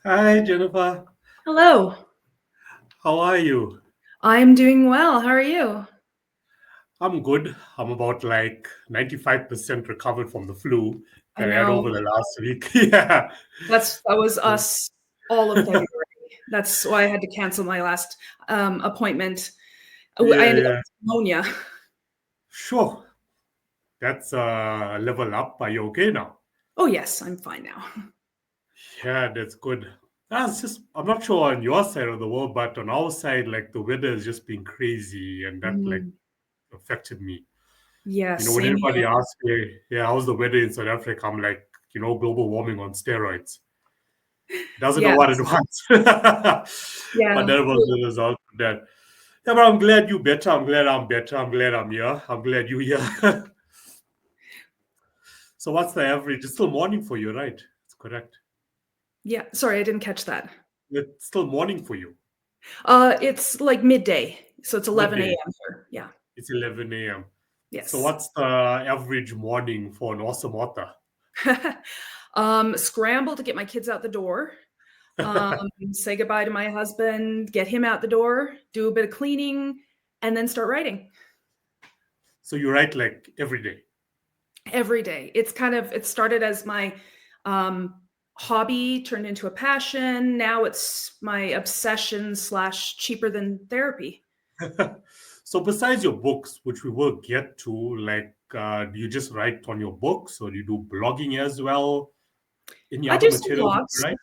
Hi, Jennifer. Hello. How are you? I'm doing well. How are you? I'm good. I'm about like 95% recovered from the flu I that I had over know the last week. Yeah. that was us all of February. That's why I had to cancel my last appointment. I Yeah, ended up yeah. with pneumonia. Sure. That's level up. Are you okay now? Oh yes, I'm fine now. Yeah, that's good. That's just, I'm not sure on your side of the world, but on our side, like the weather has just been crazy and that like Mm, affected me. yeah, When same anybody here. asks me, yeah, how's the weather in South Africa? I'm like, global warming on steroids. Doesn't know what it Yes. wants. But Yeah. that was the result of that. Yeah, but I'm glad you better. I'm glad I'm better. I'm glad I'm here. I'm glad you here. So what's the average? It's still morning for you, right? It's correct. Yeah. Sorry, I didn't catch that. It's still morning for you. It's like midday, so it's 11 Midday. a.m. here. Yeah. It's 11 a.m. So Yes. what's the average morning for an awesome author? Scramble to get my kids out the door. um, Say goodbye to my husband, get him out the door, do a bit of cleaning, and then start writing So you write like every day. every day. It started as my um, hobby, turned into a passion. Now it's my obsession slash cheaper than therapy. So besides your books, which we will get to, like, do you just write on your books or do you do blogging as well? Any I other do some materials that you blogs. write?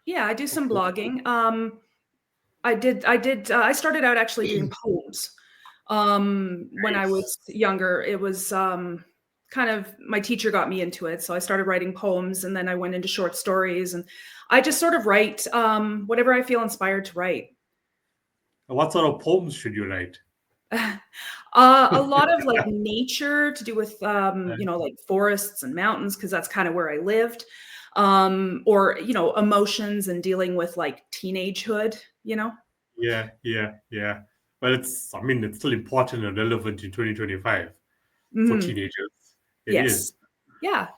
Yeah, I do some Okay. blogging. I started out actually doing poems. When I Nice. was younger, it was kind of my teacher got me into it. So I started writing poems and then I went into short stories and I just sort of write whatever I feel inspired to write. What sort of poems should you write? A lot of like nature to do with, like forests and mountains, because that's kind of where I lived. Or, emotions and dealing with like teenagehood. Yeah, yeah, yeah. Well, I mean, it's still important and relevant in 2025 for Hmm. teenagers. It Yes. is. Yeah.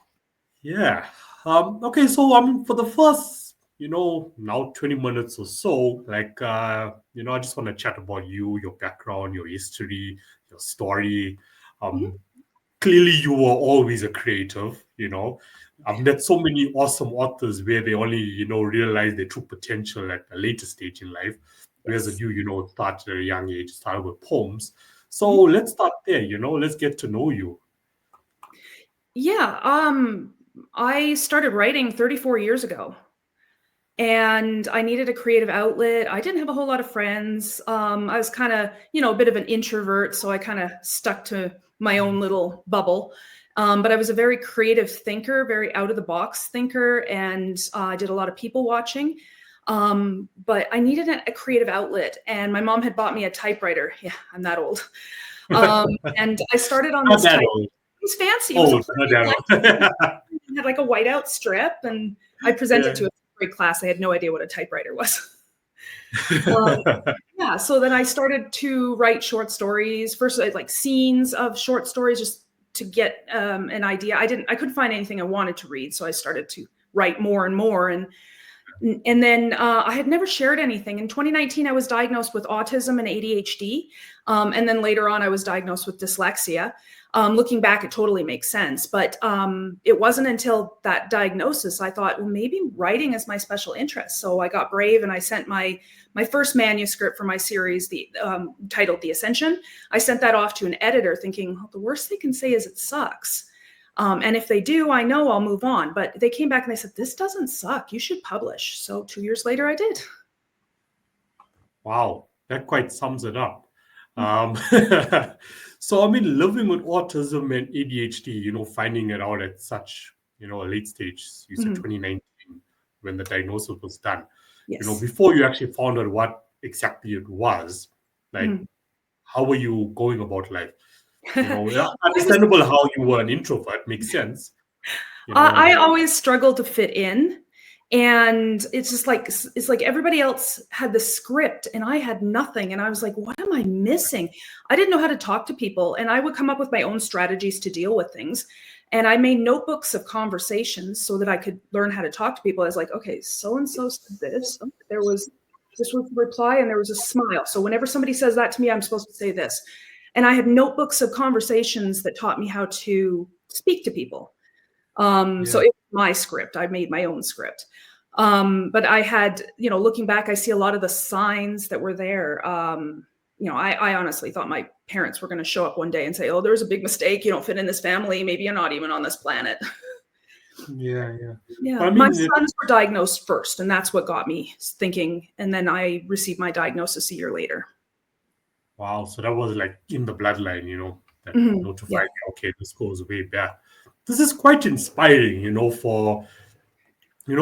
Yeah. Okay, so for the first, now 20 minutes or so, like, I just want to chat about you, your background, your history, your story. Mhm. Um, Clearly you were always a creative. I've met so many awesome authors where they only realize their true potential at a later stage in life, whereas Yes. you started at a young age, started with poems. So Mhm. let's start there. Let's get to know you. Yeah. I started writing 34 years ago and I needed a creative outlet. I didn't have a whole lot of friends. I was kind of, a bit of an introvert. So I kind of stuck to my own little bubble. But I was a very creative thinker, very out of the box thinker. And I did a lot of people watching. But I needed a creative outlet. And my mom had bought me a typewriter. Yeah, I'm that old. Um, and I started on Not this that type. old. It was fancy. It was a Old, not pretty that electric. old. It had like a whiteout strip, and I presented Yeah. to a great class. I had no idea what a typewriter was. Um, yeah, so then I started to write short stories. First, like scenes of short stories, just to get an idea. I couldn't find anything I wanted to read, so I started to write more and more. And then I had never shared anything. In 2019, I was diagnosed with autism and ADHD. And then later on, I was diagnosed with dyslexia. Looking back, it totally makes sense. But it wasn't until that diagnosis I thought, well, maybe writing is my special interest. So I got brave and I sent my first manuscript for my series, titled The Ascension. I sent that off to an editor thinking, well, the worst they can say is it sucks. And if they do, I know I'll move on. But they came back and they said, this doesn't suck. You should publish. So 2 years later, I did. Wow, that quite sums it up. Um, so, I mean, living with autism and ADHD, finding it out at such, a late stage, you said Mhm. 2019 when the diagnosis was done, Yes. before you actually found out what exactly it was, like, Mhm. how were you going about life? Yeah, I was understandable how you were an introvert, makes sense, I and always struggled to fit in. And it's like everybody else had the script and I had nothing. And I was like, what am I missing? I didn't know how to talk to people. And I would come up with my own strategies to deal with things. And I made notebooks of conversations so that I could learn how to talk to people. I was like, okay, so-and-so said this. This was the reply, and there was a smile. So whenever somebody says that to me, I'm supposed to say this. And I had notebooks of conversations that taught me how to speak to people. So it was my script. I made my own script. But I had, looking back, I see a lot of the signs that were there. I honestly thought my parents were going to show up one day and say, oh, there's a big mistake. You don't fit in this family. Maybe you're not even on this planet. Yeah. Yeah. My sons were diagnosed first, and that's what got me thinking. And then I received my diagnosis a year later. Wow. So that was like in the bloodline, that notified me, okay, this goes way back. This is quite inspiring, for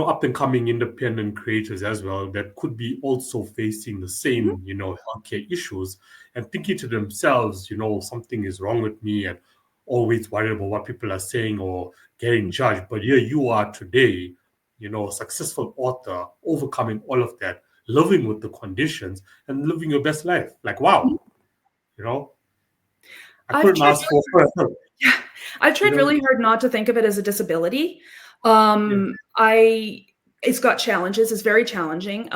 up and coming independent creators as well that could be also facing the same, healthcare issues and thinking to themselves, something is wrong with me, and always worried about what people are saying or getting judged. But here you are today, a successful author, overcoming all of that, living with the conditions and living your best life. Like, wow, I couldn't ask for. Yeah, I've tried really hard not to think of it as a disability. It's got challenges. It's very challenging.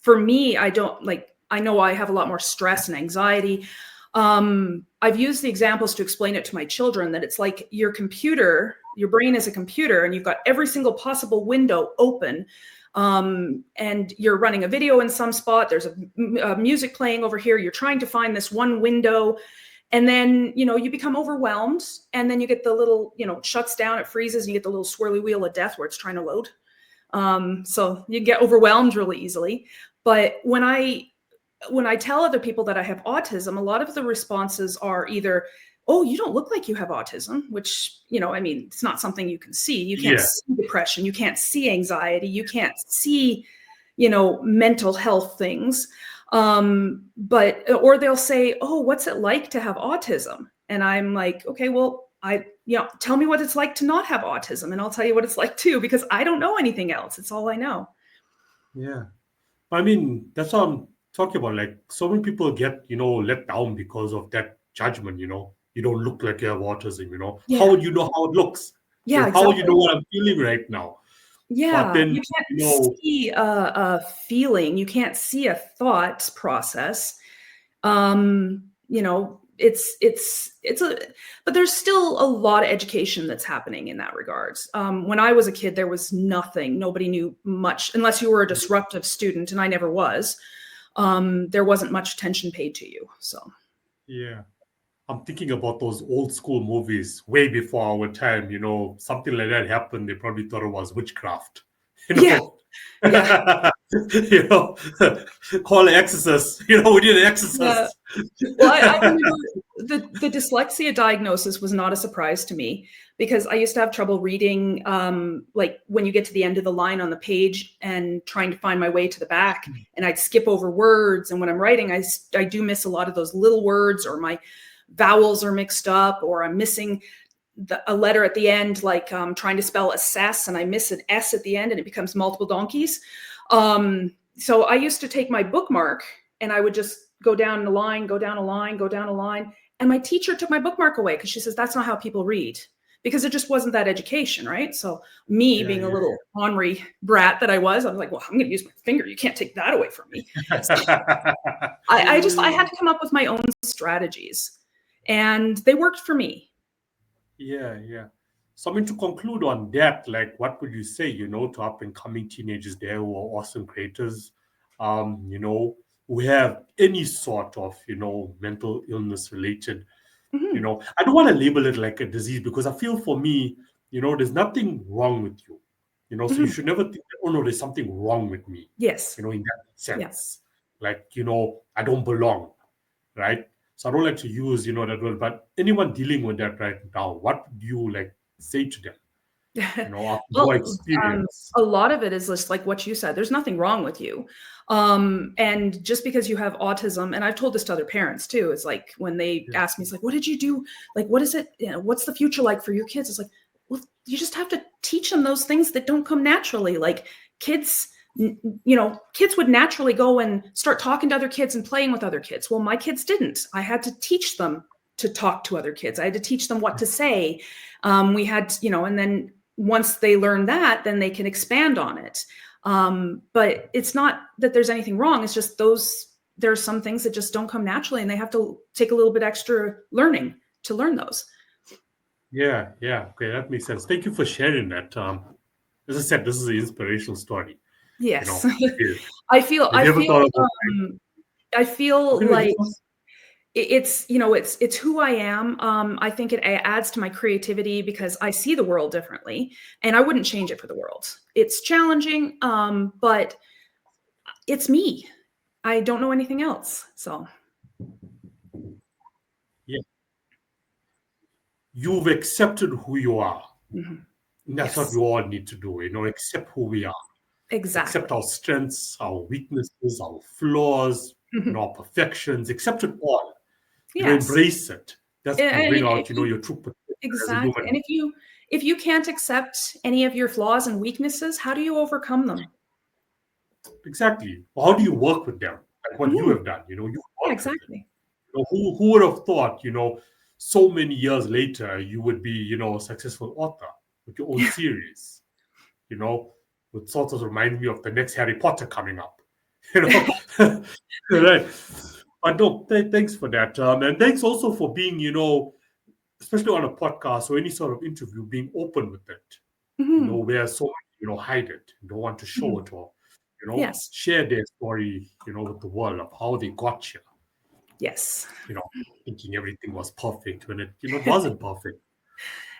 For me, I know I have a lot more stress and anxiety. I've used the examples to explain it to my children that it's like your brain is a computer, and you've got every single possible window open. And you're running a video in some spot. There's a music playing over here. You're trying to find this one window. And then, you become overwhelmed, and then you get the little, it shuts down, it freezes, and you get the little swirly wheel of death where it's trying to load. So you get overwhelmed really easily. But when I tell other people that I have autism, a lot of the responses are either, oh, you don't look like you have autism, which, it's not something you can see. You can't see depression. You can't see anxiety. You can't see, mental health things. Or they'll say, oh, what's it like to have autism? And I'm like, okay, well, tell me what it's like to not have autism, and I'll tell you what it's like too, because I don't know anything else. It's all I know. Yeah. I mean, that's what I'm talking about. Like, so many people get, let down because of that judgment, you don't look like you have autism, Yeah. How would you know how it looks? Yeah, exactly. How would you know what I'm feeling right now? Yeah, but then, you can't see a feeling. You can't see a thought process. But there's still a lot of education that's happening in that regards. When I was a kid, there was nothing. Nobody knew much, unless you were a disruptive student, and I never was. There wasn't much attention paid to you. So, yeah. I'm thinking about those old school movies way before our time, something like that happened. They probably thought it was witchcraft, Yeah. Call an exorcist, we need an exorcist. Well, I remember the dyslexia diagnosis was not a surprise to me, because I used to have trouble reading, like when you get to the end of the line on the page and trying to find my way to the back, and I'd skip over words. And when I'm writing, I do miss a lot of those little words, or my vowels are mixed up, or I'm missing a letter at the end, like trying to spell assess, and I miss an S at the end, and it becomes multiple donkeys. So I used to take my bookmark, and I would just go down a line, go down a line, go down a line. And my teacher took my bookmark away, because she says, that's not how people read, because it just wasn't that education, right? So being a little ornery brat that I was like, well, I'm going to use my finger. You can't take that away from me. So I had to come up with my own strategies, and they worked for me. Yeah. So to conclude on that, like, what would you say, to up and coming teenagers there who are awesome creators, who have any sort of, mental illness related, I don't want to label it like a disease, because I feel for me, there's nothing wrong with you, so you should never think, oh no, there's something wrong with me. Yes. In that sense, like, I don't belong, right? So I don't like to use, that word, but anyone dealing with that right now, what do you say to them? More experience. A lot of it is just like what you said. There's nothing wrong with you. And just because you have autism, and I've told this to other parents too, it's like when they ask me, it's like, what did you do? Like, what is it? What's the future like for your kids? It's like, well, you just have to teach them those things that don't come naturally. Like kids would naturally go and start talking to other kids and playing with other kids. Well, my kids didn't. I had to teach them to talk to other kids. I had to teach them what to say. We had, and then once they learn that, then they can expand on it. But it's not that there's anything wrong. It's just there's some things that just don't come naturally, and they have to take a little bit extra learning to learn those. Yeah. Okay, that makes sense. Thank you for sharing that. As I said, this is an inspirational story. Yes. Yeah. I feel Have you ever thought about Okay, no, like just- it's who I am. I think it adds to my creativity because I see the world differently, and I wouldn't change it for the world. It's challenging, but it's me. I don't know anything else. So yeah. You've accepted who you are. mhm. And that's what Yes, we all need to do, accept who we are. Accept exactly. our strengths, our weaknesses, our flaws, Mhm. our perfections. Accept it all. Yes. Embrace it. That's And going to bring if out, you your true potential as a exactly, human. and if you can't accept any of your flaws and weaknesses, how do you overcome them? Exactly. How do you work with them? Like what you Mhm. have done, you Yeah, work with it. exactly. Who would have thought, so many years later, you would be, a successful author with your own series, you know, would sort of remind me of the next Harry Potter coming up, you know. Right. But no, thanks for that. And thanks also for being, especially on a podcast or any sort of interview, being open with it, Mhm. where so many, hide it, don't want to show Mhm. it or, Yes. share their story, with the world of how they got here, Yes. you know, thinking everything was perfect when it wasn't perfect.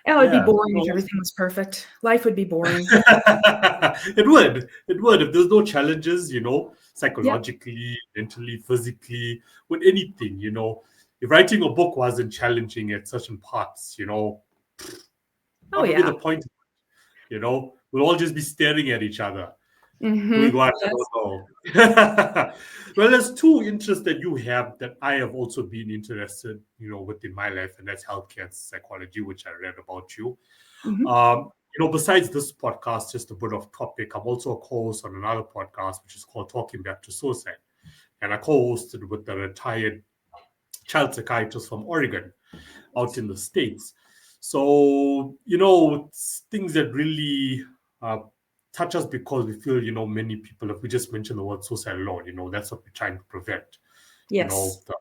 Oh, it'd be Yeah. boring if No, everything was perfect. Life would be boring. it would. It would. If there's no challenges, Yep. psychologically, mentally, physically, with anything, if writing a book wasn't challenging at certain parts, Oh, what would be yeah. the point? We'll all just be staring at each other. Doing Mhm. what? I Yes. don't know. Well, there's two interests that you have that I have also been interested, within my life, and that's healthcare and psychology, which I read about you. Mhm. Besides this podcast, just a bit of topic, I'm also a co-host on another podcast, which is called Talking Back to Suicide. And I co-hosted with the retired child psychiatrist from Oregon out in the States. So, it's things that really touch us because we feel, many people, if we just mention the word suicide alone, that's what we're trying to prevent. Yes. The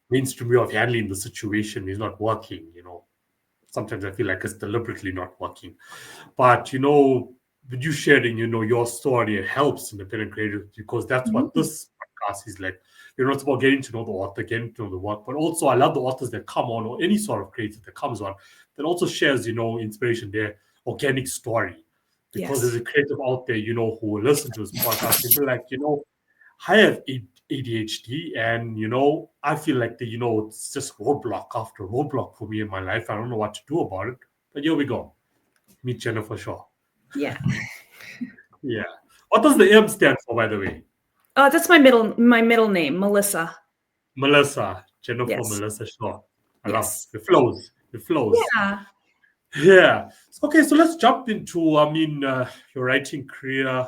mainstream way of handling the situation is not working, Sometimes I feel like it's deliberately not working. But with you sharing, your story, it helps independent creators because that's what Mhm. this podcast is like. It's about getting to know the author, getting to know the work, but also I love the authors that come on or any sort of creator that comes on that also shares, inspiration, their organic story. Because there's Yes. a creative out there, who will listen to this podcast and be like, I have ADHD, and I feel like it's just roadblock after roadblock for me in my life. I don't know what to do about it. But here we go. Meet Jennifer Shaw. Yeah. Yeah. What does the M stand for, by the way? That's my middle name, Melissa. Melissa. Jennifer Yes. Melissa Shaw. I love Yes. it. It flows. It flows. Yeah. Yeah. Okay, so let's jump into, your writing career,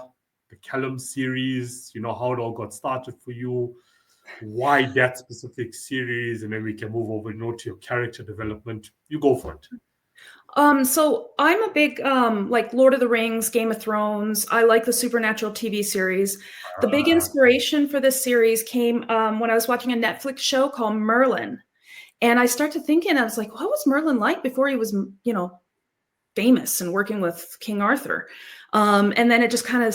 the Callum series, how it all got started for you, why that specific series, and then we can move over, to your character development. You go for it. So I'm a big like Lord of the Rings, Game of Thrones. I like the supernatural TV series. The big Uh, inspiration for this series came when I was watching a Netflix show called Merlin. And I started thinking, I was like, what was Merlin like before he was, famous and working with King Arthur? And then it just kind of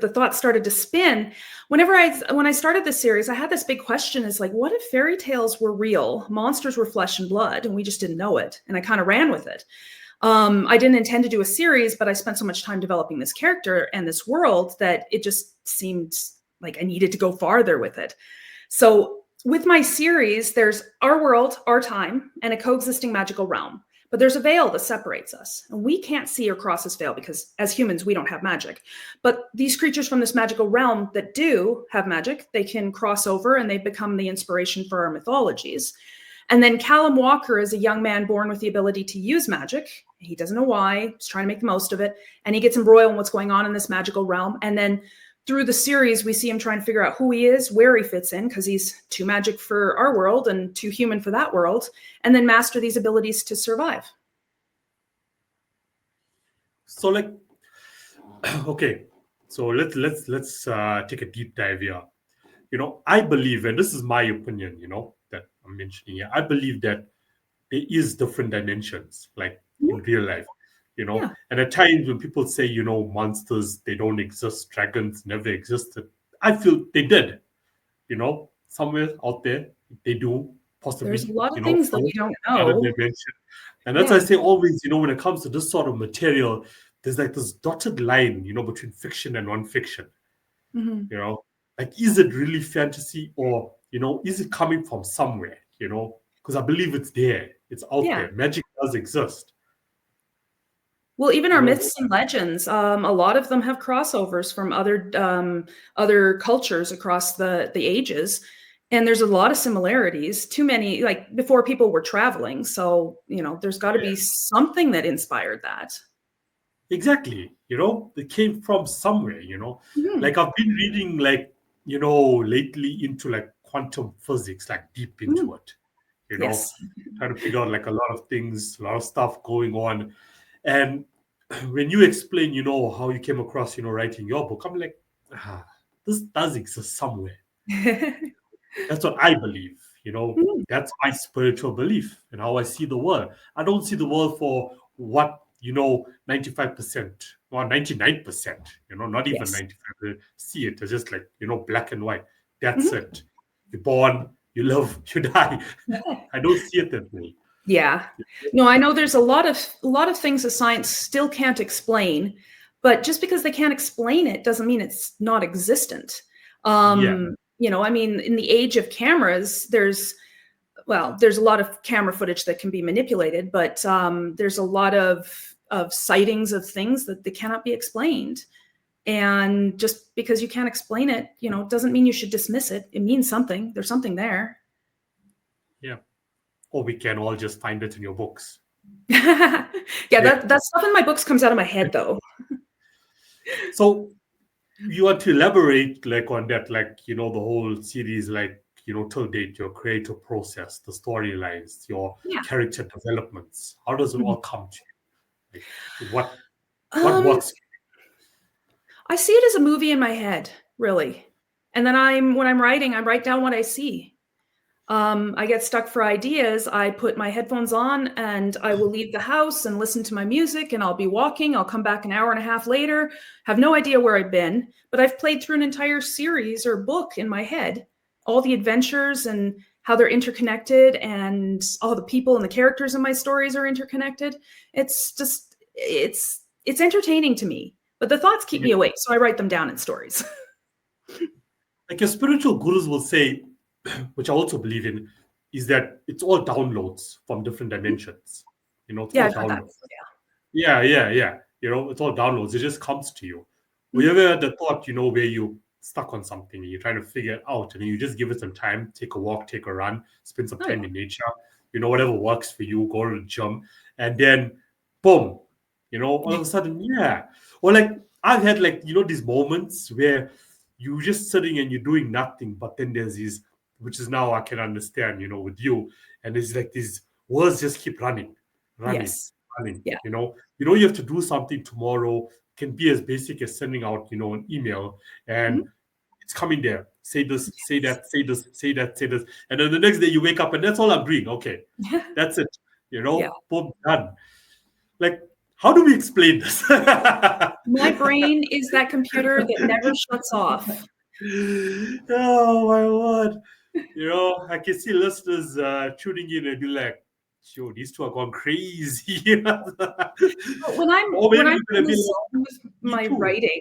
the thought started to spin. When I started this series, I had this big question: is like, what if fairy tales were real? Monsters were flesh and blood, and we just didn't know it. And I kind of ran with it. I didn't intend to do a series, but I spent so much time developing this character and this world that it just seemed like I needed to go farther with it. So with my series, there's our world, our time, and a coexisting magical realm. But there's a veil that separates us. And we can't see or cross this veil because as humans, we don't have magic. But these creatures from this magical realm that do have magic, they can cross over and they become the inspiration for our mythologies. And then Callum Walker is a young man born with the ability to use magic. He doesn't know why. He's trying to make the most of it. And he gets embroiled in what's going on in this magical realm. And then through the series, we see him trying to figure out who he is, where he fits in, because he's too magic for our world and too human for that world, and then master these abilities to survive. So like, okay, so let's take a deep dive here. I believe, and this is my opinion, that I'm mentioning here. I believe that there is different dimensions, like in real life, Yeah. And at times when people say, monsters, they don't exist, dragons never existed, I feel they did, somewhere out there, they do possibly, There's a lot of things that we don't other know. dimension. And that's why I say always, when it comes to this sort of material, there's like this dotted line, between fiction and non-fiction. Like, is it really fantasy, or is it coming from somewhere? Because I believe it's there, it's out there. Magic does exist. Well, even our myths and legends, a lot of them have crossovers from other cultures across the ages, and there's a lot of similarities. Too many, like before people were traveling, so there's got to be something that inspired that. Exactly, it came from somewhere. Like I've been reading, like lately into like quantum physics, like deep into it. Trying to figure out like a lot of things, a lot of stuff going on. And when you explain, how you came across, writing your book, I'm like, this does exist somewhere. That's what I believe, That's my spiritual belief and how I see the world. I don't see the world for what, 95% or 99%, not even 95%. See it as just like, black and white. That's it. You're born, you live, you die. I don't see it that way. Yeah. No, I know there's a lot of things that science still can't explain, but just because they can't explain it doesn't mean it's not existent. I mean, in the age of cameras, there's a lot of camera footage that can be manipulated, but there's a lot of sightings of things that they cannot be explained. And just because you can't explain it, doesn't mean you should dismiss it. It means something. There's something there. Yeah. Or we can all just find it in your books. That stuff in my books comes out of my head, though. So you want to elaborate like on that, like, the whole series, like, till date, your creative process, the storylines, your character developments. How does it all come to you? Like, what works? I see it as a movie in my head, really. And then when I'm writing, I write down what I see. I get stuck for ideas. I put my headphones on and I will leave the house and listen to my music, and I'll be walking. I'll come back an hour and a half later, have no idea where I've been, but I've played through an entire series or book in my head, all the adventures and how they're interconnected, and all the people and the characters in my stories are interconnected. It's just, it's entertaining to me, but the thoughts keep me awake. So I write them down in stories. Like your spiritual gurus will say, which I also believe in, is that it's all downloads from different dimensions. It's all downloads. Yeah. It's all downloads. It just comes to you. Have you ever had the thought, where you stuck on something and you're trying to figure it out, and you just give it some time, take a walk, take a run, spend some time in nature, whatever works for you, go to the gym, and then boom, all of a sudden, Or like I've had like, these moments where you're just sitting and you're doing nothing, but then there's these, which is now I can understand, with you. And it's like these words just keep running. Yeah. You have to do something tomorrow. It can be as basic as sending out, an email, and it's coming there. Say this, say that, say this, say that, say this. And then the next day you wake up and that's all I'm doing. Okay. That's it. Boom, done. Like, how do we explain this? My brain is that computer that never shuts off. Oh my word. I can see listeners tuning in and be like, "Yo, these two are going crazy." When I'm with my writing,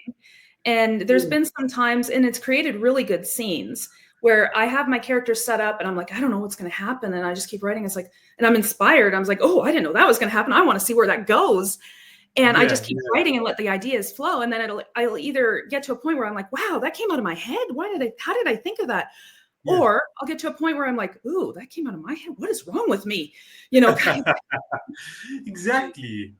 and there's been some times, and it's created really good scenes where I have my characters set up, and I'm like, I don't know what's going to happen, and I just keep writing. It's like, and I'm inspired. I was like, oh, I didn't know that was going to happen. I want to see where that goes. And I just keep writing and let the ideas flow. And then I'll either get to a point where I'm like, wow, that came out of my head. How did I think of that? Yeah. Or I'll get to a point where I'm like, ooh, that came out of my head. What is wrong with me? Exactly.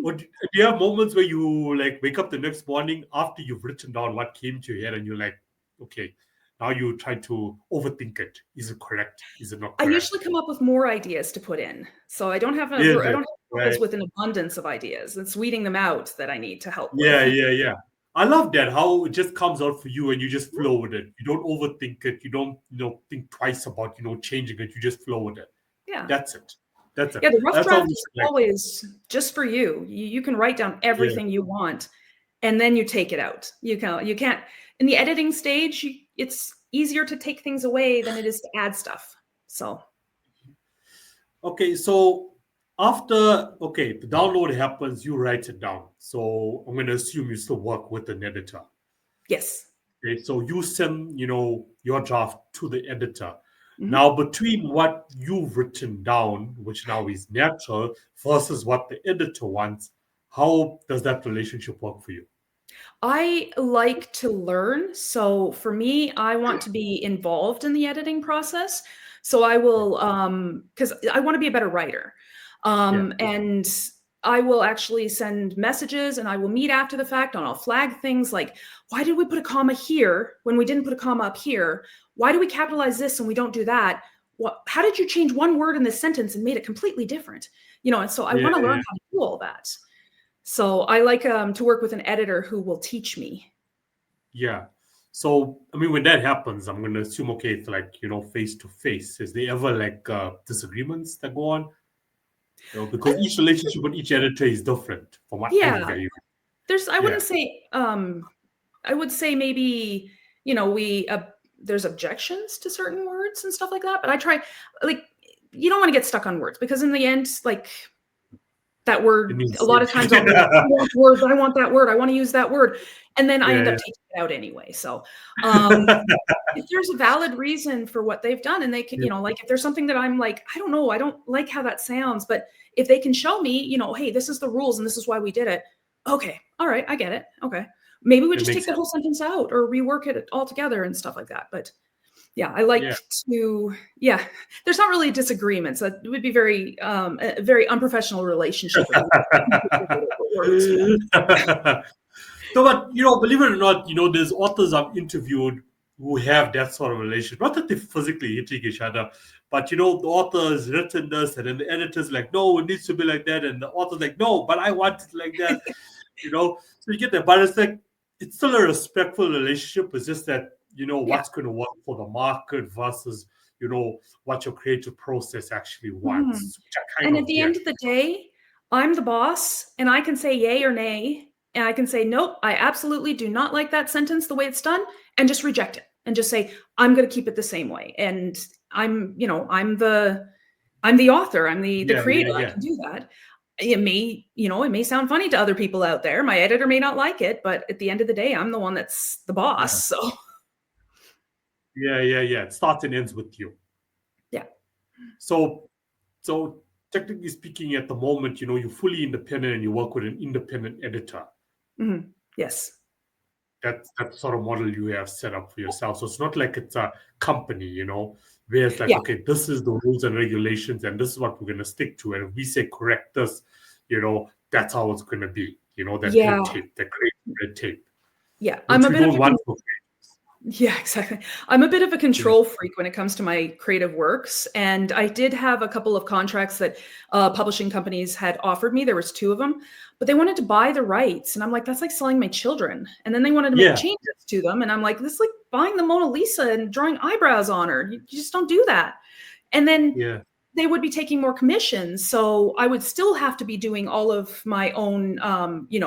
Or do you have moments where you like wake up the next morning after you've written down what came to your head and you're like, okay, now you try to overthink it. Is it correct? Is it not I correct? usually come up with more ideas to put in. So I don't have Is I it? don't have Right. couples with an abundance of ideas. It's weeding them out that I need to help Yeah, with. yeah, yeah. I love that how it just comes out for you and you just flow with it. You don't overthink it. You don't, think twice about, changing it. You just flow with it. Yeah. That's it. That's it. Yeah, the rough That's how draft we is should like. always just for you. You can write down Yeah, everything you want and then you take it out. You can't in the editing stage, it's easier to take things away than it is to add stuff. So, okay, so after the download happens, you write it down. So I'm gonna assume you still work with an editor. yes. Okay, so you send, your draft to the editor. Mhm. Now, between what you've written down, which now is natural, versus what the editor wants, how does that relationship work for you? I like to learn. So for me, I want to be involved in the editing process. So I Yeah, will, because I want to be a better writer. yeah, And I will actually send messages and I will meet after the fact and I'll flag things like, why did we put a comma here when we didn't put a comma up here? Why do we capitalize this and we don't do that? How did you change one word in this sentence and made it completely different? And so I yeah, want to learn yeah. how to do all that. So I like to work with an editor who will teach me. Yeah. So, I mean, when that happens, I'm going to assume, okay, it's like, face to face. Is there ever like disagreements that go on? Because each relationship with each editor is different from what I've Yeah, valued. I Yeah. wouldn't say I would say maybe, we there's objections to certain words and stuff like that, but I try like you don't want to get stuck on words because in the end like that It word a means lot of times I'll be like, I want words, I want that word, I want to use that word, and then I end yeah, up taking it out anyway. So, um yeah. if there's a valid reason for what they've done and they can, Yeah. like if there's something that I'm like, I don't know, I don't like how that sounds, but if they can show me, hey, this is the rules and this is why we did it. Okay. All right. I get it. Okay. Maybe we It just makes take the sense. whole sentence out or rework it all together and stuff like that. But yeah, I like Yeah. to, yeah, there's not really disagreements. That would be a very unprofessional relationship. If words. Yeah. No, but believe it or not, there's authors I've interviewed who have that sort of relationship. Not that they're physically hitting each other, but the author has written this, and then the editor's like, no, it needs to be like that, and the author's like, no, but I want it like that. So you get that, but it's like it's still a respectful relationship. It's just that Yeah. what's going to work for the market versus what your creative process actually Mhm. wants, which I kind And at of the get. end of the day, I'm the boss and I can say yay or nay. And I can say, nope, I absolutely do not like that sentence the way it's done, and just reject it and just say, I'm going to keep it the same way. And I'm the author, I'm the Yeah, yeah, creator. I yeah. can do that. It may sound funny to other people out there. My editor may not like it, but at the end of the day, I'm the one that's the Yeah. boss. So Yeah, yeah, yeah. It starts and ends with you. yeah. So, so technically speaking, at the moment, you're fully independent and you work with an independent editor. Mhm. Yes. That sort of model you have set up for yourself. So it's not like it's a company, where it's like, Yeah. okay, this is the rules and regulations, and this is what we're going to stick to. And if we say correct this, that's how it's going to be. That red Yeah. tape, that creates red tape, Yeah. I'm which a we bit of don't a want for Yeah, exactly. I'm a bit of a creators. control freak when it comes to my creative works, and I did have a couple of contracts that publishing companies had offered me. There was two of them, but they wanted to buy the rights, and I'm like, that's like selling my children. And then they wanted to make Yeah, changes to them, and I'm like, this is like buying the Mona Lisa and drawing eyebrows on her. You just don't do that. And then yeah, they would be taking more commissions. So I would still have to be doing all of my own,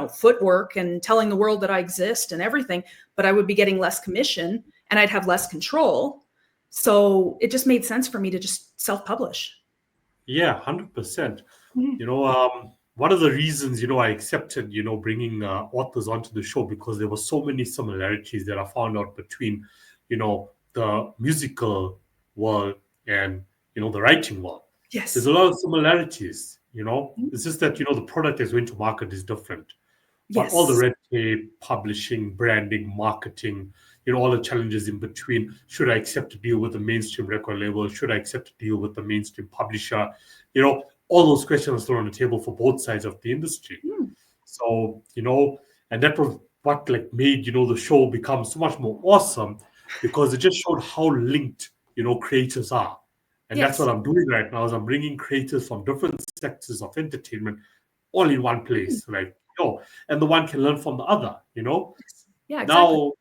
footwork and telling the world that I exist and everything, but I would be getting less commission and I'd have less control. So it just made sense for me to just self-publish. yeah, 100%. Mhm. One of the reasons I accepted bringing authors onto the show, because there were so many similarities that I found out between the musical world and the writing world. There's Yes. a lot of similarities. Mhm. It's just that the product that's going to market is different, but all the Yes. red tape, publishing, branding, marketing, all the challenges in between. Should I accept to deal with the mainstream record label? Should I accept to deal with the mainstream publisher? All those questions are still on the table for both sides of the industry. Mm. So, and that was what like made, the show become so much more awesome because it just showed how linked, creators are. And that's what Yes. I'm doing right now is I'm bringing creators from different sectors of entertainment all in one Mm. place. Like, and the one can learn from the other. Yes. Yeah, exactly. Now,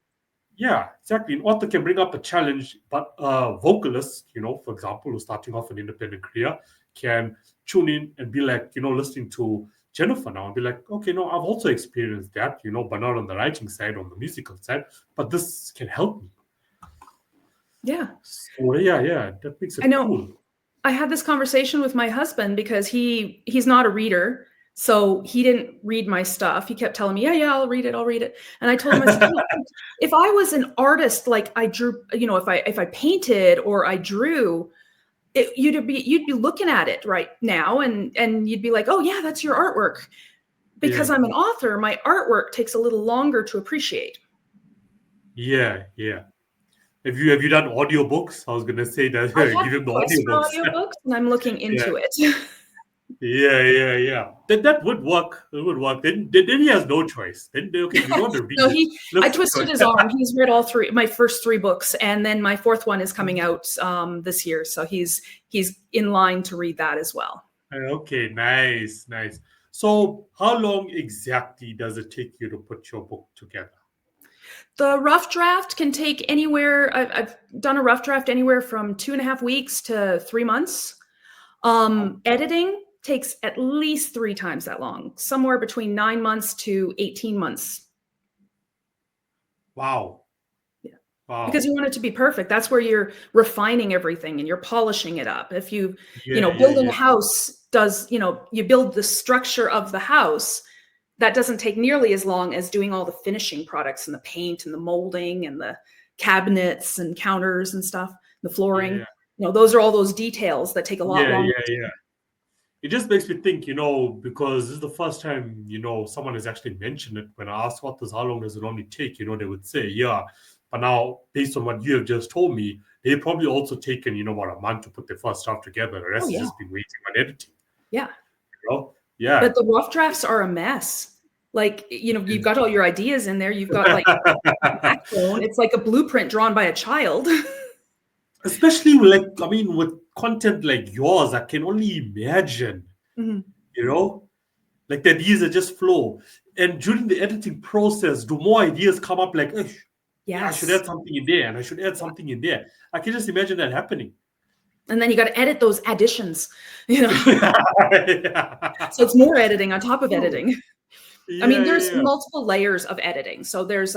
yeah, exactly. An author can bring up a challenge, but a vocalist, for example, who's starting off an independent career, can tune in and be like, listening to Jennifer now and be like, okay, no, I've also experienced that, but not on the writing side, on the musical side, but this can help me. Yeah. So yeah, that makes I it know. cool. I had this conversation with my husband because he's not a reader. So he didn't read my stuff. He kept telling me, yeah, I'll read it. I'll read it. And I told him, I said, if I was an artist, like I drew, if I painted or I drew, you'd be looking at it right now and you'd be like, oh yeah, that's your artwork. Because Yeah, I'm an author, my artwork takes a little longer to appreciate. yeah. Have you done audiobooks? I was gonna say that I've had give him the requests for audiobooks. audiobooks and I'm looking Yeah. into it. Yeah. That would work. It would work. Then he has no choice. Then okay, you don't want to read No, it. I Listen to twisted his it. arm. He's read my first 3 books, and then my 4th one is coming out this year. So he's in line to read that as well. Okay, nice. So, how long exactly does it take you to put your book together? The rough draft can take anywhere. I've done a rough draft anywhere from 2.5 weeks to 3 months. Editing takes at least 3 times that long, somewhere between 9 months to 18 months. Wow. Yeah. Wow. Because you want it to be perfect. That's where you're refining everything and you're polishing it up. If you, Yeah. building a house does, you build the structure of the house, that doesn't take nearly as long as doing all the finishing products and the paint and the molding and the cabinets and counters and stuff, the flooring. Yeah. Those are all those details that take a lot longer. Yeah. It just makes me think, because this is the first time, someone has actually mentioned it. When I asked authors how long does it normally take, they would say, yeah. But now, based on what you have just told me, they've probably also taken, about a month to put their first draft together. The rest has just been waiting on editing. Yeah. Yeah. But the rough drafts are a mess. Like, you've got all your ideas in there. You've got like a backbone. It's like a blueprint drawn by a child. Especially with content like yours, I can only imagine, like the ideas that just flow. And during the editing process, do more ideas come up like, yeah, I should add something in there and I should add something in there. I can just imagine that happening. And then you got to edit those additions, Yeah. So it's more editing on top of editing. Yeah, I mean, there's multiple layers of editing. So there's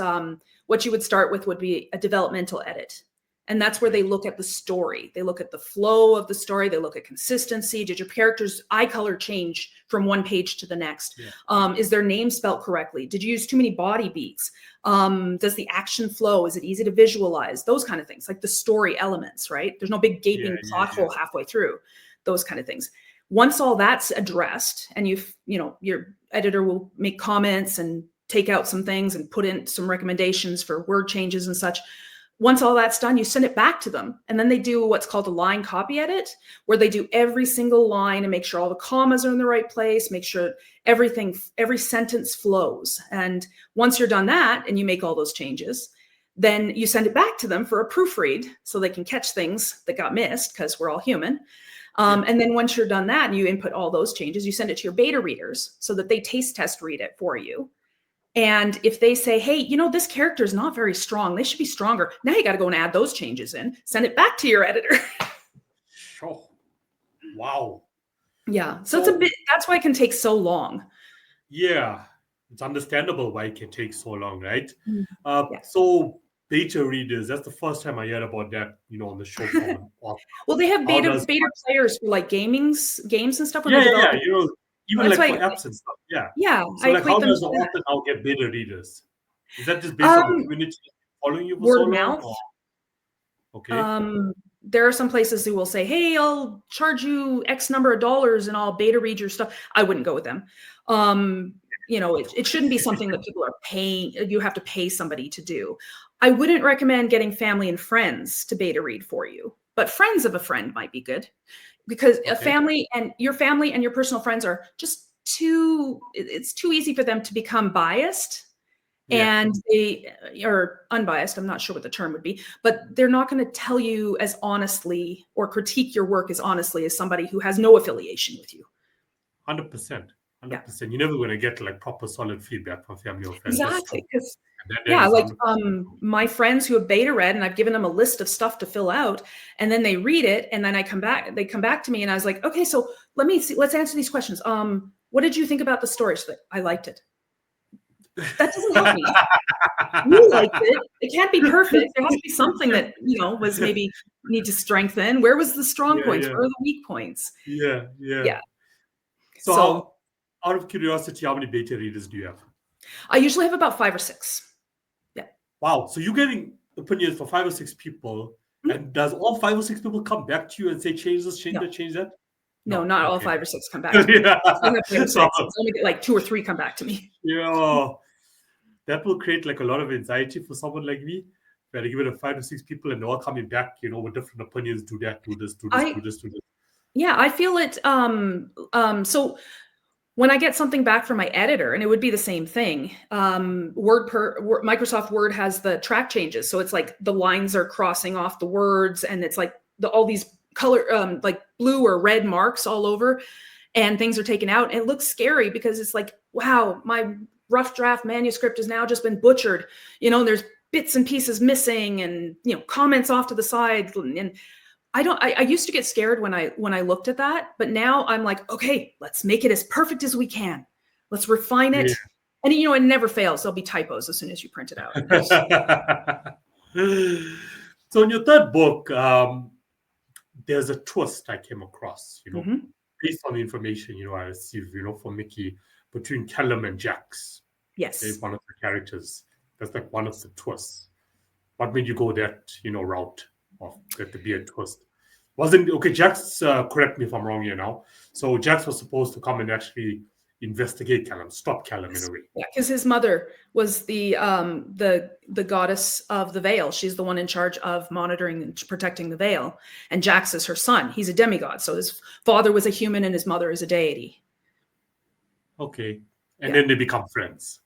what you would start with would be a developmental edit. And that's where they look at the story. They look at the flow of the story. They look at consistency. Did your character's eye color change from one page to the next? Yeah. Is their name spelled correctly? Did you use too many body beats? Does the action flow? Is it easy to visualize? Those kind of things, like the story elements, right? There's no big gaping plot hole halfway through. Those kind of things. Once all that's addressed and your editor will make comments and take out some things and put in some recommendations for word changes and such. Once all that's done, you send it back to them. And then they do what's called a line copy edit, where they do every single line and make sure all the commas are in the right place, make sure every sentence flows. And once you're done that and you make all those changes, then you send it back to them for a proofread so they can catch things that got missed because we're all human. And then once you're done that and you input all those changes, you send it to your beta readers so that they taste test read it for you. And if they say, hey, this character is not very strong, they should be stronger. Now you got to go and add those changes in, send it back to your editor. Sure. Wow. Yeah. So that's why it can take so long. Yeah. It's understandable why it can take so long, right? Yeah. So beta readers, that's the first time I heard about that, on the show. Well, they have beta players for like games and stuff. Yeah. Even like for apps and stuff. Yeah. Yeah. So like how does the author now get beta readers? Is that just based on the community following you for word so of long? mouth. Okay. There are some places who will say, hey, I'll charge you X number of dollars and I'll beta read your stuff. I wouldn't go with them. It shouldn't be something that people are paying. You have to pay somebody to do. I wouldn't recommend getting family and friends to beta read for you, but friends of a friend might be good because a family and your personal friends are just too easy for them to become biased. Yeah. And they are unbiased. I'm not sure what the term would be, but they're not going to tell you as honestly or critique your work as honestly as somebody who has no affiliation with you. 100%. Yeah. 100%. You're never going to get like proper solid feedback from family or friends. Exactly. Because that is like 100%. my friends who have beta read, and I've given them a list of stuff to fill out, and then they read it, and then they come back to me, and I was like, okay, so let's answer these questions. What did you think about the story? So I liked it. That doesn't help me. You liked it. It can't be perfect. There has to be something that, was maybe need to strengthen. Where was the strong points? Yeah. Where are the weak points? Yeah. Yeah. So out of curiosity, how many beta readers do you have? I usually have about 5 or 6. Yeah. Wow. So you're getting opinions from 5 or 6 people. Mm-hmm. And does all 5 or 6 people come back to you and say, change this, change that, change that? No, not all 5 or 6 come back to me. Yeah. It's only like 2 or 3 come back to me. Yeah. That will create like a lot of anxiety for someone like me. Where I give it a 5 to 6 people and they're all coming back, with different opinions, do that, do this, do this, do this, do this. Yeah, I feel it. So when I get something back from my editor, and it would be the same thing, Microsoft Word has the track changes. So it's like the lines are crossing off the words, and it's like all these color, like blue or red marks all over, and things are taken out. And it looks scary because it's like, wow, my rough draft manuscript has now just been butchered. There's bits and pieces missing, and comments off to the side. And I used to get scared when I looked at that, but now I'm like, okay, let's make it as perfect as we can. Let's refine it. Yeah. And it never fails. There'll be typos as soon as you print it out. So in your third book, there's a twist I came across, based on the information, I received, from Mickey, between Callum and Jax. Yes. They're one of the characters. That's like one of the twists. What made you go that, route of that to be a twist? Jax, correct me if I'm wrong here now. So Jax was supposed to come and actually investigate Callum, stop Callum in a way. Yeah, because his mother was the goddess of the veil. She's the one in charge of monitoring and protecting the veil. And Jax is her son. He's a demigod. So his father was a human and his mother is a deity. Okay. And then they become friends.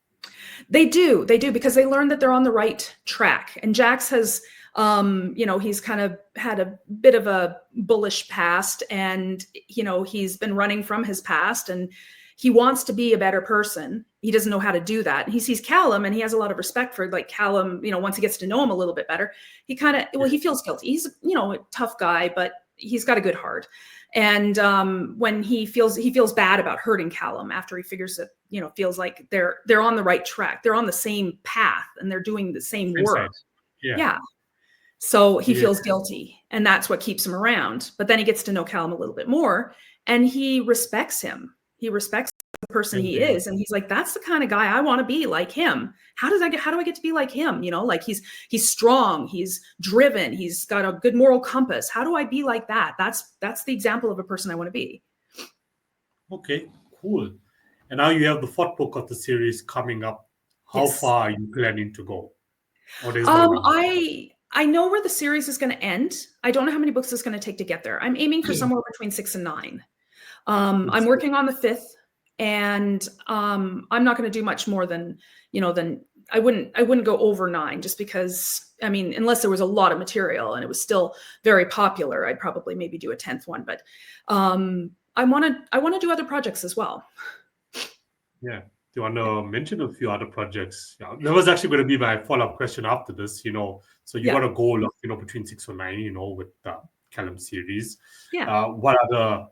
They do because they learn that they're on the right track. And Jax has, he's kind of had a bit of a bullish past, and, he's been running from his past, and he wants to be a better person. He doesn't know how to do that. And he sees Callum, and he has a lot of respect for like Callum, once he gets to know him a little bit better, he he feels guilty. He's, a tough guy, but he's got a good heart. And when he feels bad about hurting Callum after he figures that, feels like they're on the right track. They're on the same path and they're doing the same work. Yeah. So he feels guilty, and that's what keeps him around. But then he gets to know Callum a little bit more, and he respects him. He respects the person he is. And he's like, that's the kind of guy I want to be, like him. How do I get to be like him? Like he's strong, he's driven, he's got a good moral compass. How do I be like that? That's the example of a person I want to be. Okay, cool. And now you have the 4th book of the series coming up. How far are you planning to go? I know where the series is going to end. I don't know how many books it's going to take to get there. I'm aiming for somewhere between 6 and 9. I'm working on the 5th, and I'm not going to do much more than I wouldn't go over 9, just because, unless there was a lot of material and it was still very popular, I'd probably maybe do a 10th one. But I want to do other projects as well. Yeah. Do you want to mention a few other projects? Yeah, that was actually going to be my follow-up question after this, So you got a goal of, between 6 or 9, with the Callum series. Yeah. What other,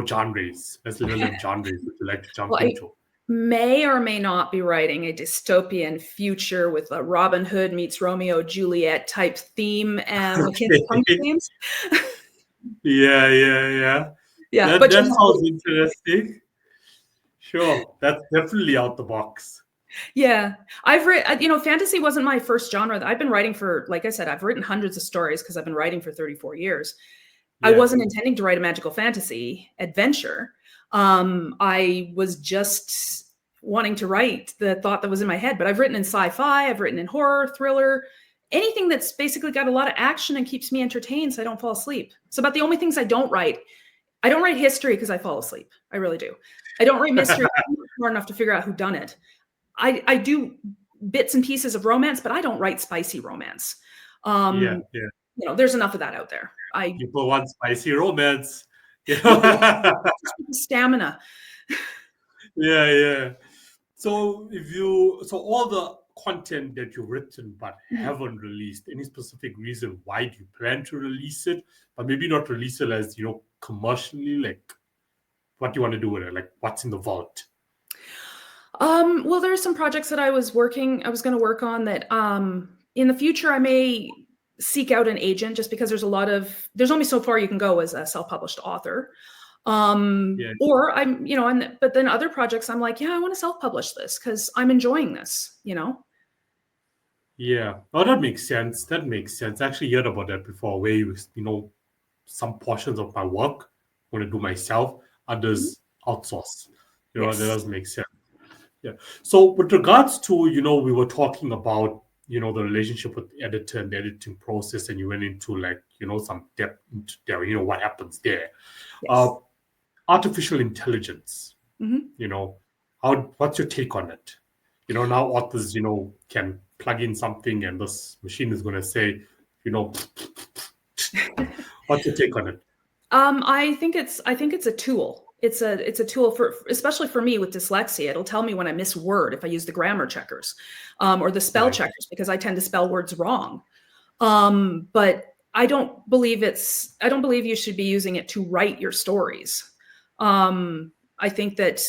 genres? Let's learn genres that you like to jump into. I may or may not be writing a dystopian future with a Robin Hood meets Romeo Juliet type theme and Hunger Games. Yeah. That sounds interesting. Sure, that's definitely out the box. Yeah, I've read, fantasy wasn't my first genre. I've been writing for, like I said, I've written hundreds of stories because I've been writing for 34 years. Yeah. I wasn't intending to write a magical fantasy adventure. I was just wanting to write the thought that was in my head, but I've written in sci-fi, I've written in horror, thriller, anything that's basically got a lot of action and keeps me entertained so I don't fall asleep. It's about the only things I don't write I don't write history because I fall asleep. I really do. I don't write mystery. I'm not smart enough to figure out who done it. I do bits and pieces of romance, but I don't write spicy romance. Yeah, There's enough of that out there. People want spicy romance. Stamina. Yeah. So all the content that you've written but haven't released, any specific reason why do you plan to release it, but maybe not release it as, commercially, like what do you want to do with it? Like what's in the vault? Well, there are some projects that I was going to work on that in the future I may seek out an agent, just because there's only so far you can go as a self-published author. Or but then other projects I'm like, I want to self-publish this because I'm enjoying this, Yeah. Oh, that makes sense. I actually heard about that before, where some portions of my work I want to do myself, others outsource. Yes. That does make sense. Yeah. So with regards to, we were talking about, the relationship with the editor and the editing process, and you went into some depth into there, what happens there. Yes. Artificial intelligence, what's your take on it? Now authors, can plug in something and this machine is going to say, what's your take on it? I think it's a tool. It's a tool especially for me with dyslexia. It'll tell me when I miss a word if I use the grammar checkers, or the spell checkers, because I tend to spell words wrong. But I don't believe you should be using it to write your stories. I think that,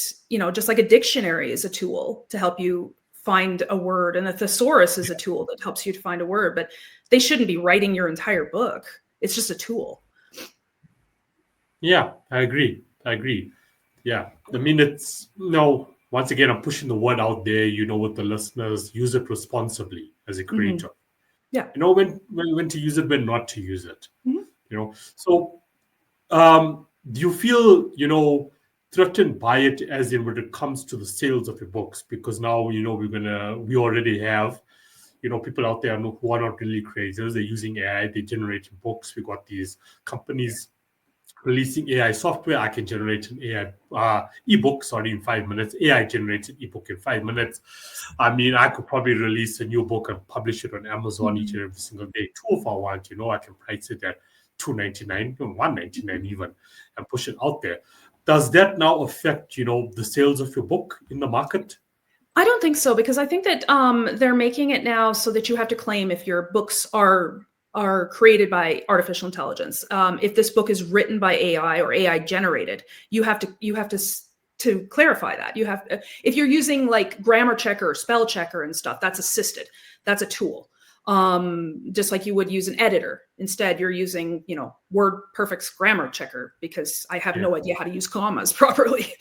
just like a dictionary is a tool to help you find a word, and a thesaurus is a tool that helps you to find a word, but they shouldn't be writing your entire book. It's just a tool. Yeah, I agree. Yeah. I mean, once again, I'm pushing the word out there, with the listeners, use it responsibly as a creator. Yeah. When to use it, when not to use it. So do you feel, threatened by it as in when it comes to the sales of your books? Because now, we already have, people out there who are not really creators. They're using AI, they're generating books. We got these companies releasing AI software. I can generate an AI ebook, in 5 minutes. AI generated ebook in 5 minutes. I mean, I could probably release a new book and publish it on Amazon each and every single day. Too, if I want, I can price it at $2.99, $1.99 even, and push it out there. Does that now affect, the sales of your book in the market? I don't think so, because I think that they're making it now so that you have to claim if your books are created by artificial intelligence. If this book is written by AI or AI generated, you have to clarify that. You have, if you're using like grammar checker or spell checker and stuff, that's assisted. That's a tool. Just like you would use an editor. Instead, you're using, WordPerfect's grammar checker, because I have no idea how to use commas properly,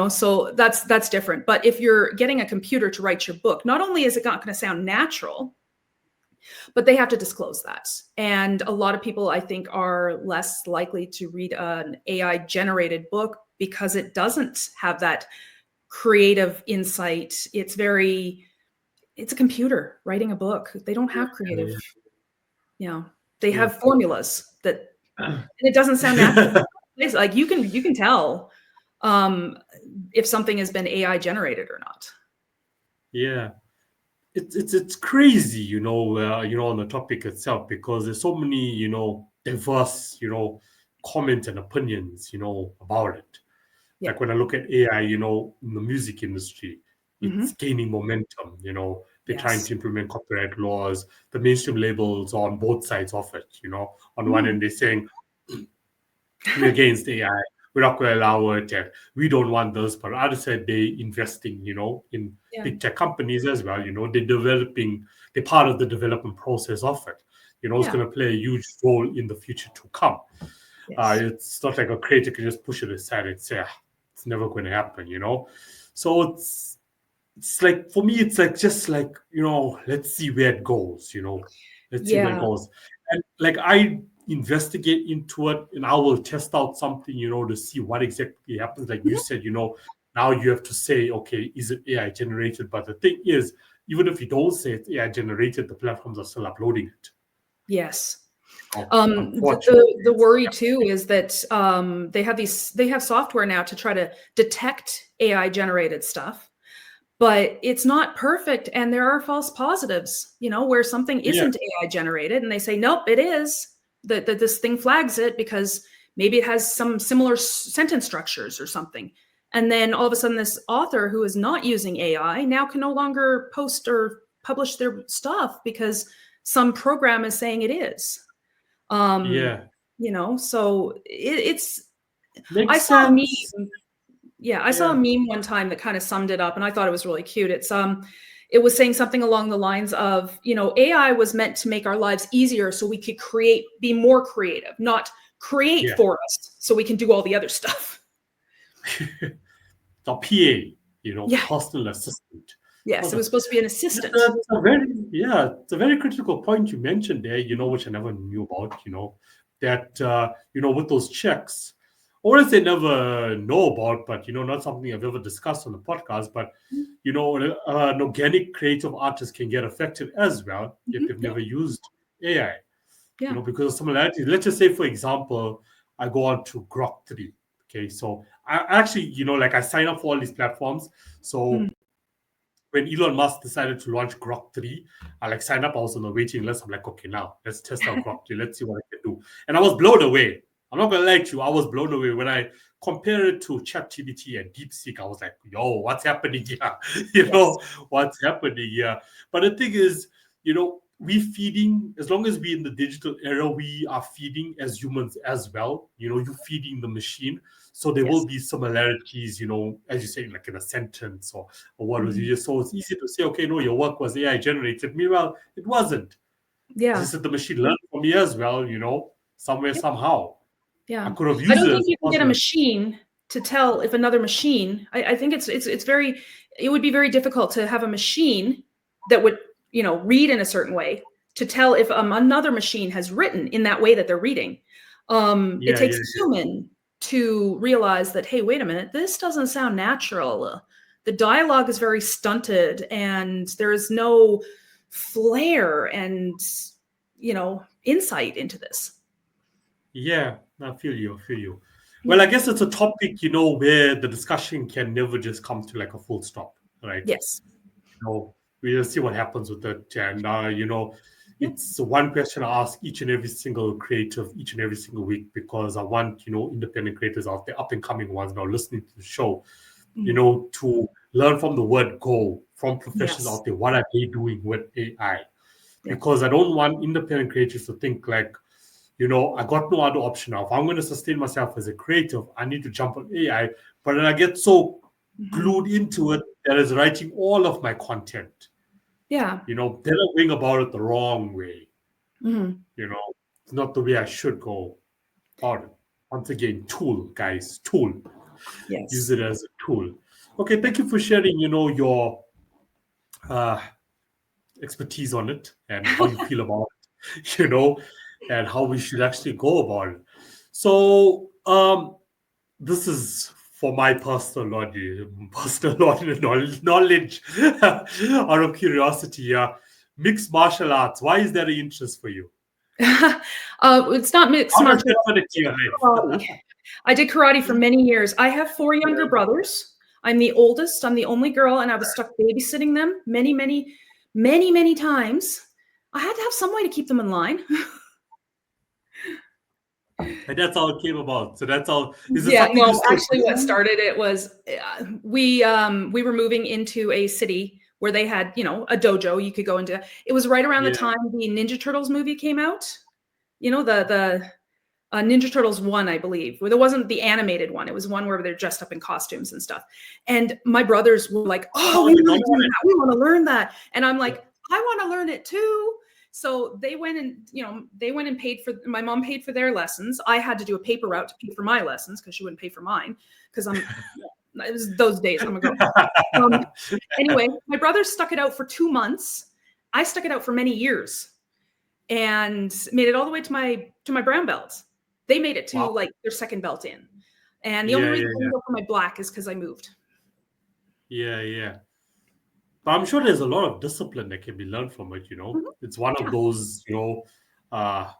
so that's different. But if you're getting a computer to write your book, not only is it not going to sound natural, but they have to disclose that. And a lot of people, I think, are less likely to read an AI generated book because it doesn't have that creative insight. It's a computer writing a book. They don't have creative, they have formulas that, and it doesn't sound natural. It's like you can tell if something has been AI generated or not. Yeah. It's crazy, on the topic itself, because there's so many, diverse, comments and opinions, about it. Yeah. Like when I look at AI, in the music industry, it's gaining momentum, they're trying to implement copyright laws. The mainstream labels are on both sides of it, on one end they're saying we're against AI, we're not going to allow it, and we don't want this. But on the other side, they're investing, in big tech companies as well. They're part of the development process of it. It's going to play a huge role in the future to come. Yes. It's not like a creator can just push it aside and say, it's never going to happen, So it's like, for me, it's like, just like, let's see where it goes, let's see where it goes. And like, I investigate into it, and I will test out something, to see what exactly happens. Like you said, now you have to say, okay, is it AI generated? But the thing is, even if you don't say it's AI generated, the platforms are still uploading it. Yes. Unfortunately. The worry too is that they have software now to try to detect AI generated stuff, but it's not perfect, and there are false positives, where something Yeah, isn't AI generated, and they say nope, it is. That this thing flags it because maybe it has some similar sentence structures or something, and then all of a sudden this author who is not using AI now can no longer post or publish their stuff because some program is saying it is. yeah. So it's I Makes saw a sense. meme. Yeah, I saw a Yeah. meme one time that kind of summed it up, and I thought it was really cute. It was saying something along the lines of, AI was meant to make our lives easier so we could be more creative, not create Yeah. for us so we can do all the other stuff. The PA, Yeah. personal assistant. Yes, it was supposed to be an assistant. It's a very critical point you mentioned there, which I never knew about, that, with those checks, or as they never know about, but, not something I've ever discussed on the podcast, but, an organic creative artist can get affected as well if they've Yeah. never used AI, Yeah. because of similarities. Let's just say, for example, I go on to Grok 3. Okay, so I actually, I sign up for all these platforms. So when Elon Musk decided to launch Grok 3, I signed up. I was on the waiting list. I'm like, okay, now let's test out Grok 3. Let's see what I can do. And I was blown away. I'm not gonna lie to you. I was blown away when I compared it to ChatGPT and DeepSeek. I was like, yo, what's happening here? Yes. What's happening here? But the thing is, we feeding, as long as we're in the digital era, we are feeding as humans as well. You're feeding the machine. So there will Yes. be similarities, as you say, like in a sentence or what was Mhm. you just. So it's easy to say, okay, no, your work was AI generated. Meanwhile, it wasn't. It's Yeah. just that the machine learned from me as well, somewhere, Yep. somehow. I Yeah. could have I used don't it think as you a can get a personal. machine to tell if another machine. I think it would be very difficult to have a machine that would, read in a certain way to tell if another machine has written in that way that they're reading. It Yeah, takes yeah, a human to realize that, hey, wait a minute, this doesn't sound natural. The dialogue is very stunted and there is no flair and, insight into this. yeah. I feel you. I feel you. Well, I guess it's a topic, where the discussion can never just come to like a full stop, right? Yes. We'll see what happens with it. And, Yep. it's one question I ask each and every single creative, each and every single week, because I want, independent creators out there, up and coming ones now listening to the show, to learn from the word go, from professionals Yes. out there. What are they doing with AI? Yeah. Because I don't want independent creators to think like, I got no other option now. If I'm going to sustain myself as a creative, I need to jump on AI. But then I get so glued into it that is writing all of my content. Yeah. Then I'm going about it the wrong way. Mhm. It's not the way I should go about it. Once again, tool, guys, tool. Use Yes. it as a tool. Okay, Yep. thank you for sharing, your uh, expertise on it and how you feel about it, and how we should actually go about it. So, this is for my personal knowledge, out of curiosity. Mixed martial arts. Why is that an interest for you? It's not mixed How does martial that fit into your life? arts. Karate. I did karate for many years. I have 4 younger brothers. I'm the oldest. I'm the only girl, and I was stuck babysitting them many, many, many, many times. I had to have some way to keep them in line. And that's how it came about. So that's all. Is it Yeah, something you no, still actually what do? started it was we were moving into a city where they had, a dojo you could go into. It was right around the Yeah, time the Ninja Turtles movie came out. The Ninja Turtles 1, I believe. Well, there wasn't the animated one. It was one where they're dressed up in costumes and stuff. And my brothers were like, "Oh, oh, we the want to normal do one. that. We want to learn that." And I'm Yeah. like, "I want to learn it too." So they went and paid for, my mom paid for their lessons. I had to do a paper route to pay for my lessons because she wouldn't pay for mine because it was those days. I'm a girl. Anyway, my brothers stuck it out for 2 months. I stuck it out for many years and made it all the way to my brown belt. They made it to Wow. like their second belt in. And the only Yeah, reason yeah, I didn't go for my black is because I moved. yeah, yeah. But I'm sure there's a lot of discipline that can be learned from it. Mhm. It's one of Yeah. those, uh,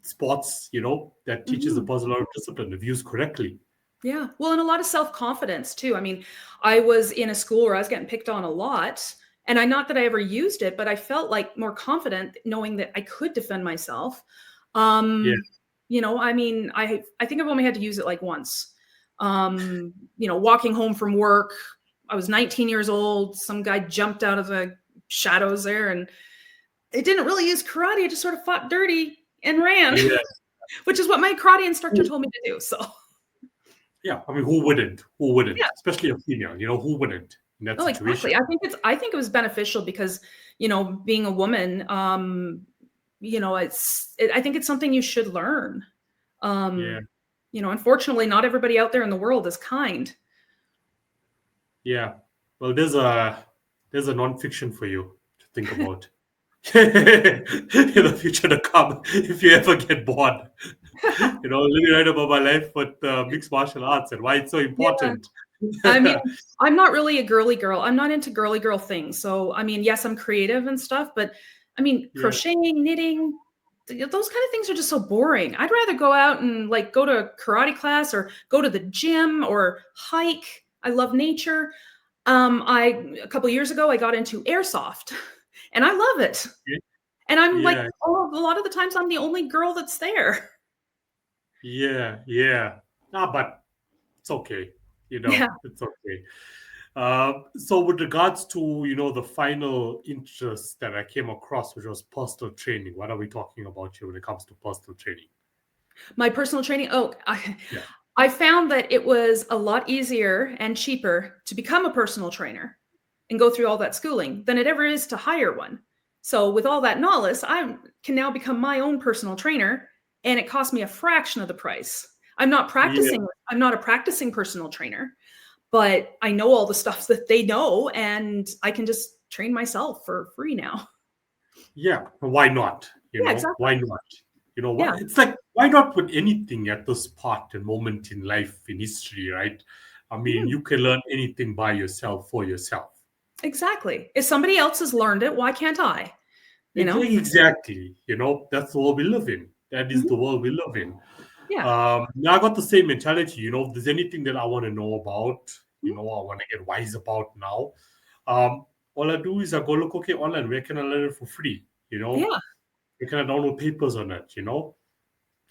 sports, that teaches the person a lot of discipline if used correctly. Yeah. Well, and a lot of self-confidence too. I mean, I was in a school where I was getting picked on a lot, and not that I ever used it, but I felt like more confident knowing that I could defend myself. Yeah. I mean, I think I've only had to use it like once. Walking home from work, I was 19 years old. Some guy jumped out of the shadows there, and it didn't really use karate. I just sort of fought dirty and ran, Yeah. which is what my karate instructor told me to do. So. Yeah, I mean, who wouldn't? Who wouldn't? Yeah. Especially a female, who wouldn't in that situation? Exactly. I think it was beneficial because, being a woman, I think it's something you should learn. Yeah. Unfortunately, not everybody out there in the world is kind. Yeah. Well, there's a nonfiction for you to think about in the future to come if you ever get bored. Let me write about my life with mixed martial arts and why it's so important. I mean, I'm not really a girly girl. I'm not into girly girl things. So, I mean, yes, I'm creative and stuff, but I mean, crocheting, knitting, those kind of things are just so boring. I'd rather go out and like go to karate class or go to the gym or hike. I love nature. A couple of years ago, I got into airsoft and I love it. Yeah. And I'm like, a lot of the times I'm the only girl that's there. Yeah. But it's okay. It's okay. So with regards to, the final interest that I came across, which was personal training, what are we talking about here when it comes to personal training? My personal training? I found that it was a lot easier and cheaper to become a personal trainer and go through all that schooling than it ever is to hire one. So with all that knowledge, I can now become my own personal trainer, and it cost me a fraction of the price. I'm not practicing. I'm not a practicing personal trainer, but I know all the stuff that they know, and I can just train myself for free now. Yeah, why not? Exactly. Why not? It's like, why not with anything at this part and moment in life, in history, right? I mean, you can learn anything by yourself, for yourself. Exactly. If somebody else has learned it, why can't I? Exactly. That's the world we live in. That is the world we live in. Yeah. Now I got the same mentality. If there's anything that I want to know about, I want to get wise about now. All I do is I go look, okay, online, where can I learn it for free? Where can I download papers on it?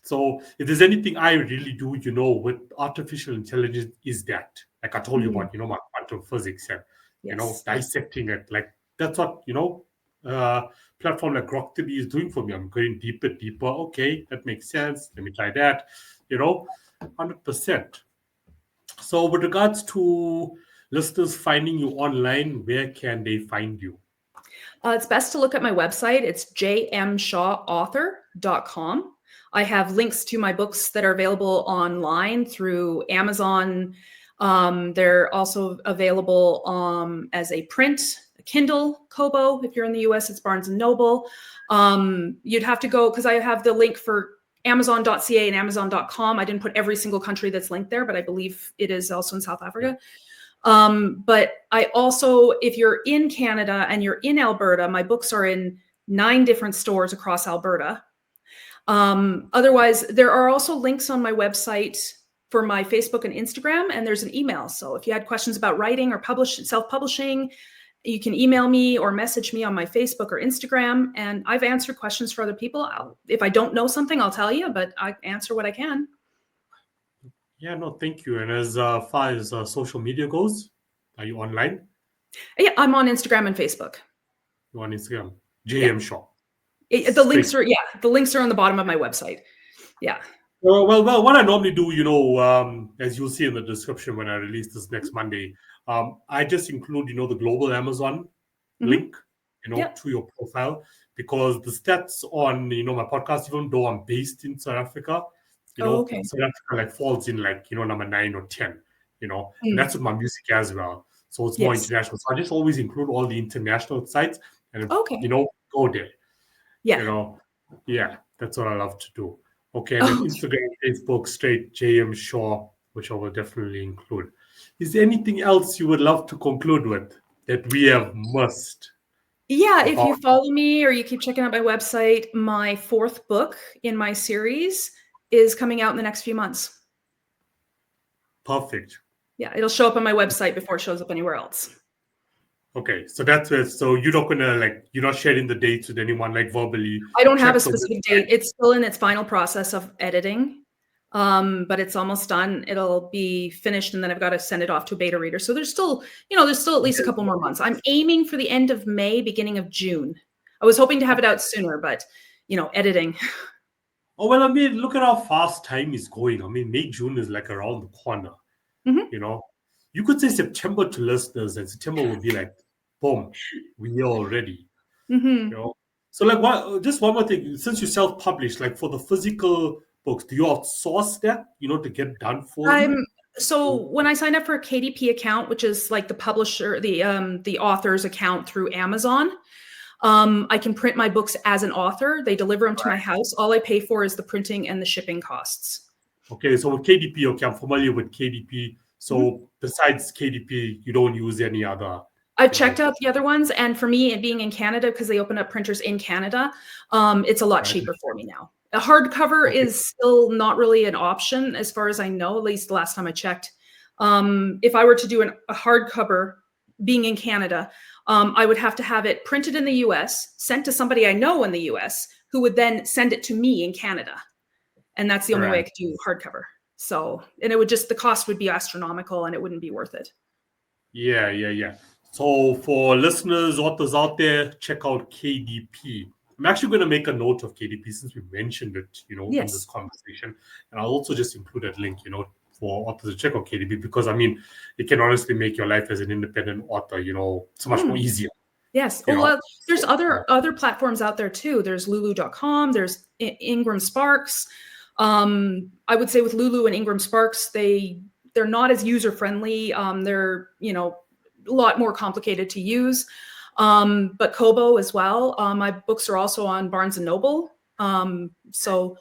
So if there's anything I really do, with artificial intelligence, is that, like I told you about, my quantum physics and, dissecting it. Like that's what, platform like GrokTV is doing for me. I'm going deeper. Okay, that makes sense. Let me try that, 100%. So with regards to listeners finding you online, where can they find you? It's best to look at my website. It's jmshawauthor.com. I have links to my books that are available online through Amazon. They're also available as a print, a Kindle, Kobo. If you're in the US, it's Barnes & Noble. You'd have to go, because I have the link for Amazon.ca and Amazon.com. I didn't put every single country that's linked there, but I believe it is also in South Africa. But I also, if you're in Canada and you're in Alberta, my books are in 9 different stores across Alberta. Otherwise, there are also links on my website for my Facebook and Instagram, and there's an email. So if you had questions about writing or self-publishing, you can email me or message me on my Facebook or Instagram. And I've answered questions for other people. If I don't know something, I'll tell you, but I answer what I can. Yeah, no, thank you. And as far as social media goes, are you online? Yeah, I'm on Instagram and Facebook. You're on Instagram, JM Shaw. The links are on the bottom of my website. Yeah. Well, what I normally do, as you'll see in the description when I release this next Monday, I just include, the global Amazon link, to your profile, because the stats on, my podcast, even though I'm based in South Africa, South Africa like falls in like, number 9 or 10, and that's with my music as well. So it's more international. So I just always include all the international sites and, go there. Yeah. That's what I love to do. Okay, and then Instagram, Facebook, straight JM Shaw, which I will definitely include. Is there anything else you would love to conclude with that we have missed? Yeah, if you about? follow me or you keep checking out my website, my 4th book in my series is coming out in the next few months. Perfect. Yeah, it'll show up on my website before it shows up anywhere else. Okay, so that's it. So you're not gonna you're not sharing the dates with anyone verbally. I don't have a Check the specific website. date. It's still in its final process of editing, but it's almost done. It'll be finished, and then I've got to send it off to a beta reader. So there's still at least a couple more months. I'm aiming for the end of May, beginning of June. I was hoping to have it out sooner, but editing. Oh well, I mean, look at how fast time is going. I mean, May, June is around the corner. Mhm. You could say September to listeners, and September would be boom, we're already. Mhm. So what? Just one more thing. Since you self-publish, for the physical books, do you outsource that? To get done for you? So when I signed up for a KDP account, which is like the publisher, the author's account through Amazon, I can print my books as an author. They deliver them to my house. All I pay for is the printing and the shipping costs. Okay, so with KDP, okay, I'm familiar with KDP. So besides KDP, you don't use any other. I've checked out the other ones, and for me, being in Canada, because they open up printers in Canada, it's a lot cheaper for me now. A hardcover is still not really an option, as far as I know, at least the last time I checked. If I were to do a hardcover, being in Canada, I would have to have it printed in the US, sent to somebody I know in the US, who would then send it to me in Canada. And that's the only way I could do hardcover. So, and the cost would be astronomical, and it wouldn't be worth it. Yeah. So for listeners, authors out there, check out KDP. I'm actually going to make a note of KDP since we mentioned it, in this conversation. And I'll also just include that link, for authors to check out KDP, because it can honestly make your life as an independent author, so much more easier. Yes. Well, there's other platforms out there too. There's lulu.com, there's Ingram Sparks. I would say with Lulu and Ingram Sparks, they're not as user friendly. They're, a lot more complicated to use. But Kobo as well. My books are also on Barnes and Noble. So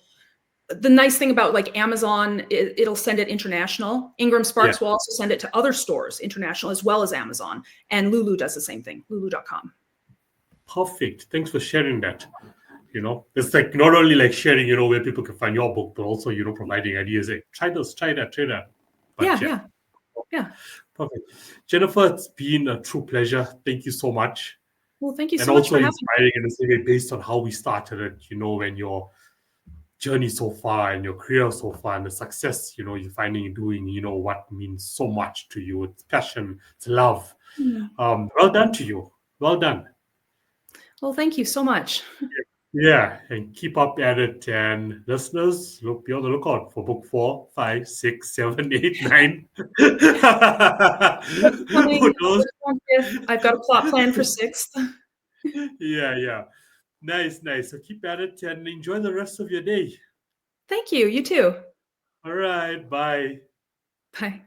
the nice thing about Amazon, it'll send it international. Ingram Sparks will also send it to other stores international as well as Amazon. And Lulu does the same thing, lulu.com. Perfect. Thanks for sharing that. It's not only sharing, where people can find your book, but also, providing ideas. Hey, try this, try that, try that. But yeah. Perfect. Jennifer, it's been a true pleasure. Thank you so much. Well, thank you so much for having me. And also inspiring in the same way based on how we started it, and your journey so far and your career so far and the success, you're finding doing, what means so much to you. It's passion, it's love. Well done to you. Well done. Well, thank you so much. Yeah, and keep up at it. And listeners, be on the lookout for book 4, 5, 6, 7, 8, 9. Who knows? I've got a plot plan for 6th. Yeah. Nice. So keep at it and enjoy the rest of your day. Thank you. You too. All right. Bye. Bye.